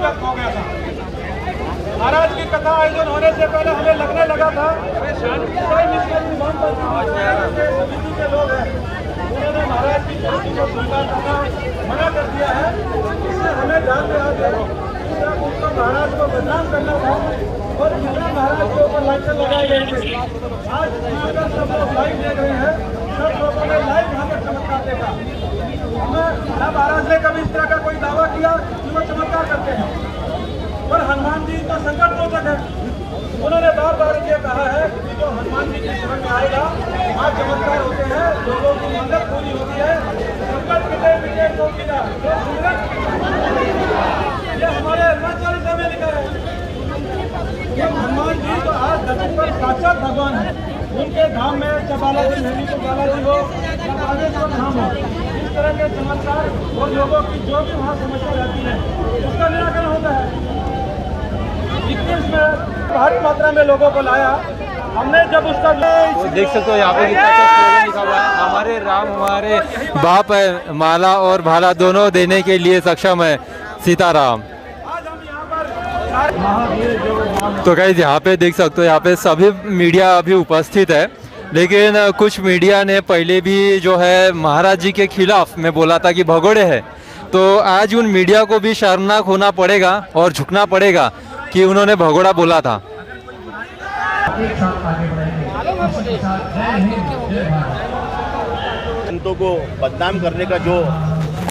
वक्त हो गया था। महाराज की कथा आयोजन होने से पहले हमें लगने लगा था कोई मिशनरी समिति के लोग हैं, उन्होंने महाराज की चरित्र को स्वीकार करना मना कर दिया है। इससे हमें ध्यान में आ गया उनको महाराज को बदनाम करना था और इसलिए महाराज के ऊपर लाइसेंस लगाए गए थे। आज सब लोग लाइव देख रहे हैं, सब लोगों ने लाइव यहाँ पर चमत्कार देखा। हमें महाराज ने कभी इस तरह का कोई दावा किया कि वो चमत्कार करते हैं, और हनुमान जी तो संकट मोचक है। उन्होंने बार बार ये कहा है कि जो हनुमान जी की शरण में आएगा वहाँ चमत्कार होते हैं, लोगों की मन्नत पूरी होती है। संकट मिटे मिटे तो मिला, ये हमारे अरुणाचल में लिखा है। हनुमान जी तो आज धरती पर साक्षात भगवान है। उनके धाम में चाहे बालाजी नैनी तो बालाजी हो या बागेश्वर धाम हो, इस तरह के चमत्कार और लोगों की जो भी वहाँ समस्या रहती है उसका निराकरण होता है। 21 में भारी मात्रा में लोगों को लाया हमने। जब उसका तो देख सकते हो यहाँ पे कितना स्लोगन लिखा हुआ है, हमारे राम हमारे बाप है, माला और भाला दोनों देने के लिए सक्षम है सीताराम। तो गाइस यहाँ पे देख सकते हो, यहाँ पे सभी मीडिया अभी उपस्थित है, लेकिन कुछ मीडिया ने पहले भी जो है महाराज जी के खिलाफ में बोला था कि भगोड़े है। तो आज उन मीडिया को भी शर्मनाक होना पड़ेगा और झुकना पड़ेगा कि उन्होंने भगोड़ा बोला था। संतों को बदनाम करने का जो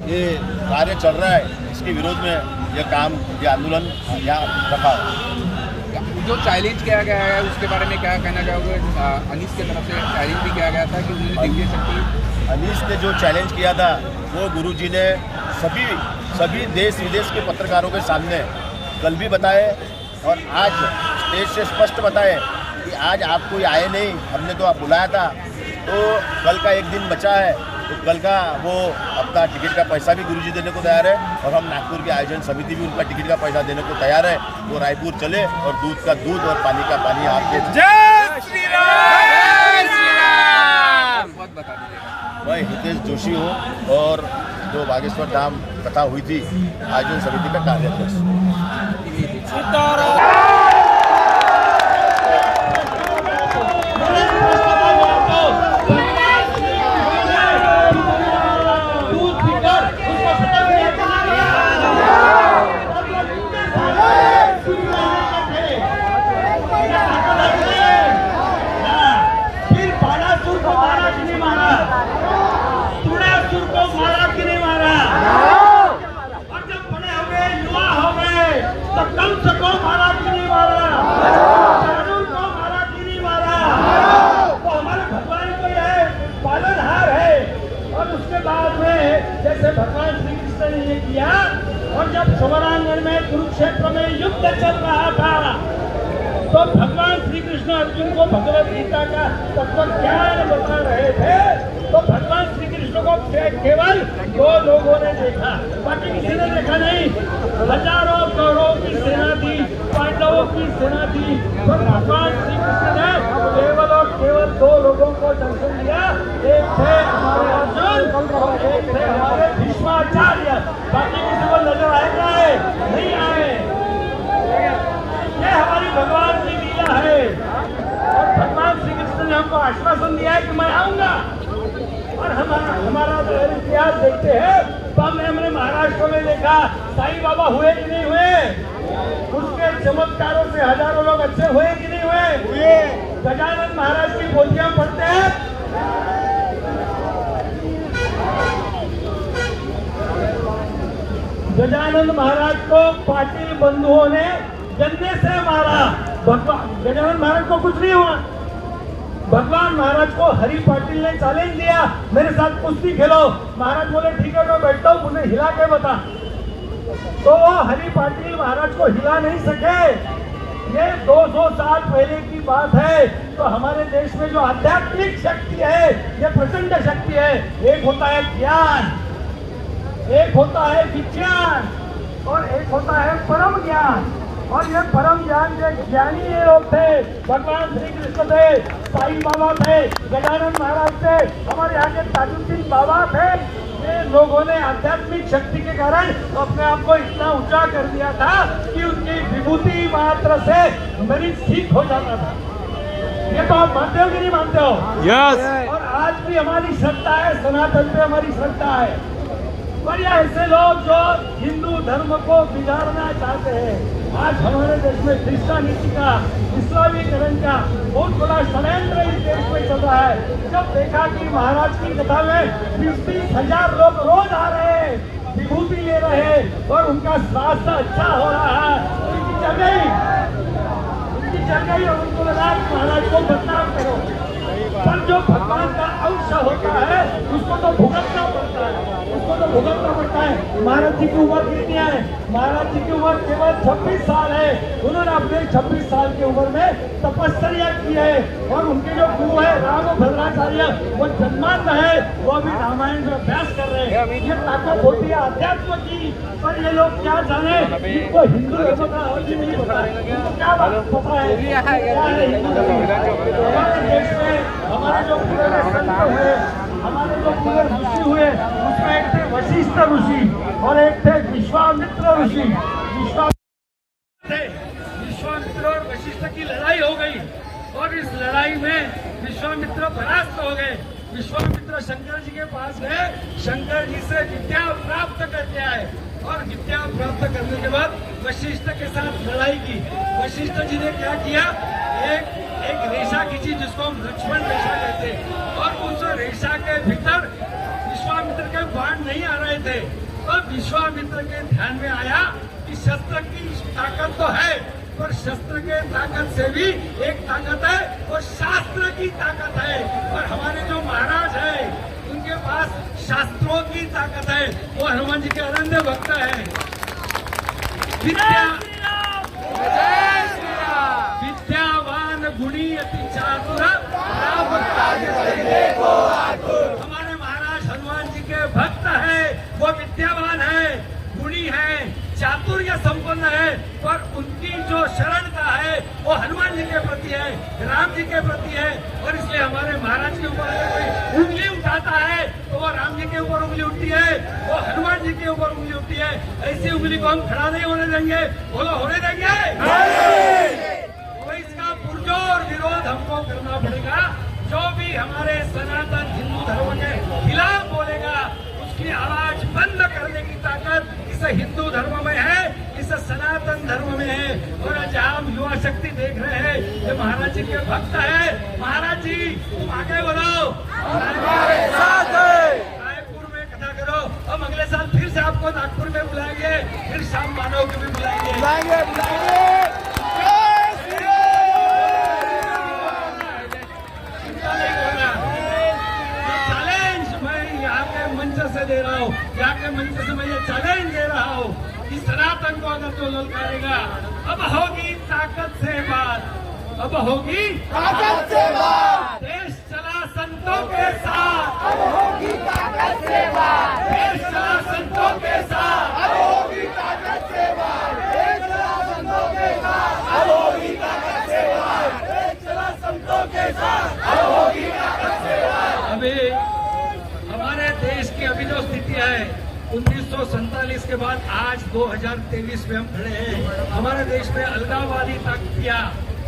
ये कार्य चल रहा है, इसके विरोध में ये आंदोलन यहाँ रखा है। जो चैलेंज किया गया है उसके बारे में क्या कहना चाहोगे? अनीस की तरफ से चैलेंज भी किया गया था कि उन्होंने दिव्य शक्ति, अनीस ने जो चैलेंज किया था वो गुरुजी ने सभी देश विदेश के पत्रकारों के सामने कल भी बताए और आज स्टेज से स्पष्ट बताए कि आज आप कोई आए नहीं, हमने तो आप बुलाया था। तो कल का एक दिन बचा है, तो कल का वो अपना टिकट का पैसा भी गुरुजी देने को तैयार है और हम नागपुर की आयोजन समिति भी उनका टिकट का पैसा देने को तैयार है। वो रायपुर चले और दूध का दूध और पानी का पानी आपके। जय श्री राम। बहुत बता दीजिएगा। मैं हितेश जोशी हूँ और जो बागेश्वर धाम कथा हुई थी आयोजन समिति का कार्याध्यक्ष। जैसे भगवान श्री कृष्ण ने ये किया, और जब समरांगण में कुरुक्षेत्र में युद्ध चल रहा था तो भगवान श्री कृष्ण अर्जुन को भगवत गीता का तत्व ज्ञान बता रहे थे। तो भगवान श्री कृष्ण को केवल 2 लोगों ने देखा, बाकी किसी ने देखा नहीं। हजारों करोड़ों की सेना थी, पांडवों की सेना थी, तो भगवान श्री कृष्ण ने केवल और केवल 2 लोगों को दर्शन दिया। एक थे हमारे अर्जुन और एक थे हमारे भीष्माचार्य। बाकी किसी को नजर आएगा नहीं आए। ये हमारी भगवान की लीला है और भगवान श्री कृष्ण ने हमको आश्वासन दिया है कि मैं आऊंगा। और हमारा इतिहास देखते हैं तो हमने महाराष्ट्र में देखा साईं बाबा हुए कि नहीं हुए, उसके चमत्कारों से हजारों लोग अच्छे हुए कि नहीं हुए। गजानन महाराज की पोथियां पढ़ते हैं, गजानन महाराज को पाटिल बंधुओं ने गन्ने से मारा। गजानन महाराज को कुछ नहीं हुआ। भगवान महाराज को हरि पाटिल ने चैलेंज दिया, मेरे साथ कुश्ती खेलो। महाराज बोले ठीक है मैं बैठता हूँ, मुझे हिला के बता। तो वो हरि पाटिल महाराज को हिला नहीं सके। ये 200 साल पहले की बात है। तो हमारे देश में जो आध्यात्मिक शक्ति है, ये प्रचंड शक्ति है। एक होता है ज्ञान, एक होता है विज्ञान और एक होता है परम ज्ञान। और ये परम ज्ञान के ज्ञानी ये लोग थे। भगवान श्री कृष्ण थे, साईं बाबा थे, गजानन महाराज थे, हमारे यहाँ के ताजुद्दीन बाबा थे। ये लोगों ने आध्यात्मिक शक्ति के कारण अपने आप को इतना ऊंचा कर दिया था कि उनकी विभूति मात्र से मरीज ठीक हो जाता था। ये तो आप मानते हो कि नहीं मानते हो? यस। और आज भी हमारी श्रद्धा है, सनातन पे हमारी श्रद्धा है। पर ये ऐसे लोग जो हिंदू धर्म को बिगाड़ना चाहते हैं, आज हमारे देश में क्रिश्चियनिटी का, इस्लामीकरण का बहुत बड़ा षड्यंत्र इस देश में चल रहा है। जब देखा कि महाराज की कथा में 20-30 हजार लोग रोज आ रहे हैं, विभूति ले रहे हैं और उनका स्वास्थ्य अच्छा हो रहा है, उनकी जगह और उनको लगा कि महाराज को बदनाम करो। पर जो भगवान का अंश होता है उसको तो भुगतना पड़ता है, उसको तो भुगतना पड़ता है। महाराज जी की उम्र कितनी है? महाराज जी की उम्र केवल 26 साल है। उन्होंने अपने 26 साल की उम्र में तपस्या की है और उनके जो गुरु है राम भद्राचार्य, वो जन्मांध है, वो अभी रामायण में अभ्यास कर रहे हैं। ये ताकत होती है अध्यात्म की। पर ये लोग क्या जाने, इनको हिंदू धर्म का अर्थ नहीं पता है, इनको क्या बात पता है क्या है हिंदू धर्म। हमारे देश में हमारे जो पूरे संत हुए, हमारे जो पूरे ऋषि हुए, उसमें एक थे वशिष्ठ ऋषि और एक थे विश्वामित्र ऋषि। विश्वामित्र और वशिष्ठ की लड़ाई हो गई और इस लड़ाई में विश्वामित्र परास्त हो गए। विश्वामित्र शंकर जी के पास गए, शंकर जी से विद्या प्राप्त करके आए और विद्या प्राप्त करने के बाद वशिष्ठ के साथ लड़ाई की। वशिष्ठ जी ने क्या किया, एक रेशा खींची जिसको हम लक्ष्मण रेशा कहते हैं और उस रेशा के भीतर विश्वामित्र के बाण नहीं आ रहे थे। तो विश्वामित्र के ध्यान में आया कि शस्त्र की ताकत तो है, पर शस्त्र के ताकत से भी एक ताकत है और शास्त्र की ताकत है। और हमारे जो महाराज है उनके पास शास्त्रों की ताकत है, वो हनुमान जी के अनन्य भक्त है। विद्यावान गुणी अति चातुर, हमारे महाराज हनुमान जी के भक्त है, वो विद्यावान है, गुणी है, चातुर्य संपन्न है, पर उनकी जो शरण का है वो हनुमान जी के प्रति है, राम जी के प्रति है। और इसलिए हमारे महाराज के ऊपर अगर कोई उंगली उठाता है तो वो राम जी के ऊपर उंगली उठती है, वो हनुमान जी के ऊपर उंगली उठती है। ऐसी उंगली को हम खड़ा नहीं होने देंगे। बोलो, होने देंगे? तो इसका पुरजोर विरोध हमको करना पड़ेगा। जो भी हमारे सनातन हिंदू धर्म के खिलाफ बोलेगा उसकी आवाज बंद करने की ताकत इस हिंदू धर्म में है, इस सनातन धर्म में है। और जहाँ हम युवा शक्ति देख रहे हैं, ये महाराज जी के भक्त है। महाराज जी तुम आगे बढ़ो, हमारे साथ रायपुर में कथा करो। हम अगले साल फिर से आपको नागपुर में बुलाएंगे, फिर शाम मानव को भी बुलाएंगे। से दे रहा हूँ, यहाँ के मंच से मैं ये चैलेंज दे रहा हूँ कि सनातन को अगर जो ललकारेगा, अब होगी ताकत से बात, अब होगी ताकत से बात। देश चला संतों के साथ, अब होगी ताकत से बात। देश चला संतों के साथ, अब होगी ताकत से बात। देश चला संतों के साथ, अब होगी ताकत से बात। देश चला संतों के साथ, अब होगी ताकत से बात। अभी हमारे देश की अभी जो स्थिति है, 1947 के बाद आज 2023 में हम खड़े हैं। हमारे देश में अलगाववादी ताकतियां,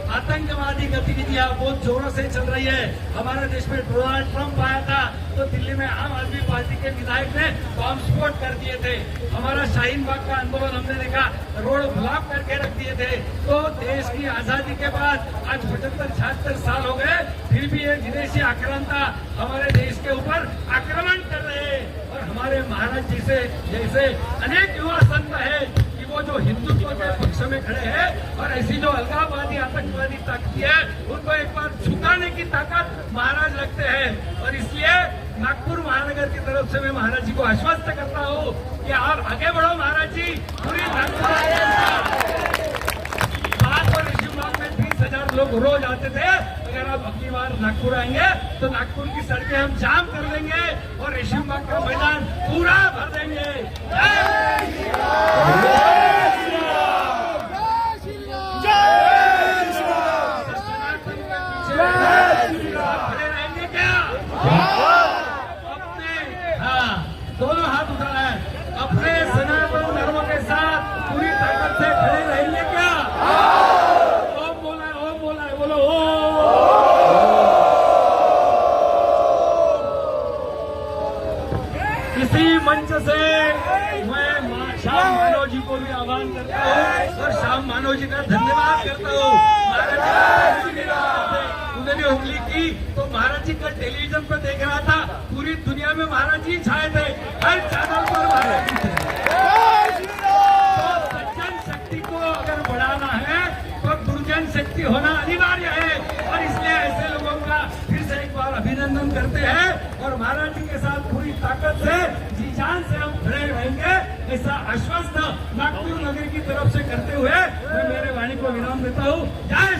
आतंकवादी गतिविधियां बहुत जोरों से चल रही है। हमारे देश में डोनाल्ड ट्रंप आया था तो दिल्ली में आम आदमी पार्टी के विधायक ने बॉम्ब स्फोट कर दिए थे। हमारा शाहीन बाग का आंदोलन हमने देखा, रोड ब्लॉक करके रख दिए थे। तो देश की आजादी के बाद आज 75-76 साल हो गए, फिर भी ये विदेशी आक्रांता हमारे देश के ऊपर आक्रमण कर रहे हैं। और हमारे महाराज जी से जैसे अनेक युवा संत है कि वो जो हिंदुत्व के पक्ष में खड़े हैं और ऐसी जो अलगाववादी आतंकवादी ताकत है उनको एक बार झुकाने की ताकत महाराज रखते हैं। और इसलिए नागपुर महानगर की तरफ से मैं महाराज जी को आश्वस्त करता हूँ कि आप आगे बढ़ो महाराज जी। पूरी नागपुर ऋषिबाग में 30,000 लोग रोज आते थे। अगर आप अगली बार नागपुर आएंगे तो नागपुर की सड़कें हम जाम कर देंगे और ऋषिबाग का मैदान पूरा भर देंगे। खड़े रहेंगे क्या? अपने दोनों अपने सनातन धर्म के साथ पूरी ताकत से खड़े रहेंगे क्या? ओम बोला है, बोलो ओम। इसी मंच से मैं श्याम मानव जी को भी आह्वान करता हूँ और श्याम मानव जी का धन्यवाद करता हूँ। महाराज जी उन्होंने उंगली की तो महाराज जी का टेलीविजन पर देख रहा था, पूरी दुनिया में महाराज जी छाए थे, हर चैनल पर महाराज जी थे। तो सज्जन शक्ति को अगर बढ़ाना है तो दुर्जन शक्ति होना अनिवार्य है और इसलिए ऐसे लोगों का फिर से एक बार अभिनंदन करते हैं और महाराज जी के साथ पूरी ताकत से जी जान से हम खड़े रहेंगे, ऐसा आश्वस्त नागपुर नगर की तरफ से करते हुए मैं मेरे वाणी को विराम देता हूँ। जय